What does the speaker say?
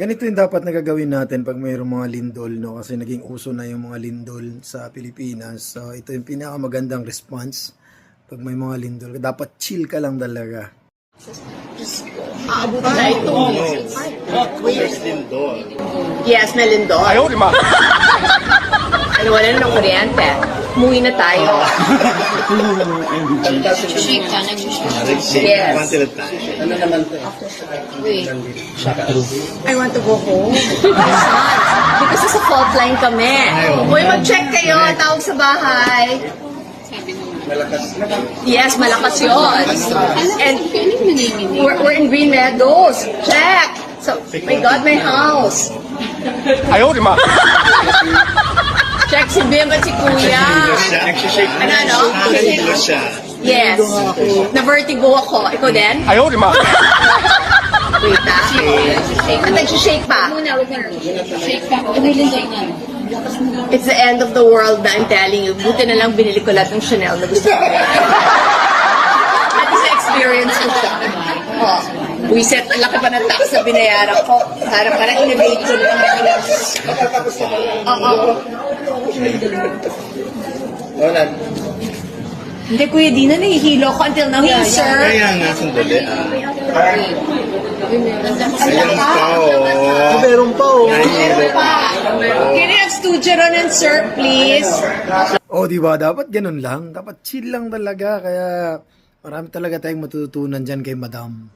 Ganito yung dapat na gagawin natin pag mayroong mga lindol, no? Kasi naging uso na yung mga lindol sa Pilipinas. So, ito yung pinakamagandang response pag may mga lindol. Dapat chill ka lang talaga. Aabot na ito. Where's Lindor? Yes, may lindol. Ayaw, lima! Ano, wala na ng kuryente. Umuwi na tayo. Shake ka, nag-shake. Yes. Until the time. Ano naman to? Wait. I want to go home. Because sa fault line kami. Uy, mag-check kayo. Tawag sa bahay. Sabi mo. Malakas. Yes, malakas yun. And Kailan mo name we're in Green Meadows. Check. So, my God, my house. Ayaw, lima! Check si Bim at si Kuya. Nagsishake Ano, ano? Nahihilo siya. Yes. Na-vertigo ako. Ikaw din? Ayaw, lima! Wait na. At nag-shake pa. Muna, huwag na. Shake ka. May lindol na. It's the end of the world na I'm telling you. Buti na lang binili ko lahat ng Chanel na gusto ko. At least experience ko siya. Oh. Wiset, ang laki pa ng tax na binayaran ko. Parang innovation lang. Oo. Wala. Hindi, Kuya Dina, nahihilo ko until now. Hey, sir. Kaya nga, sandali Ayun pa, Meron pa, oh. Nahihilo pa. Can you have studio ron and sir, please? Oh, di ba? Dapat ganun lang. Dapat chill lang talaga. Kaya marami talaga tayong matututunan dyan kay Madam.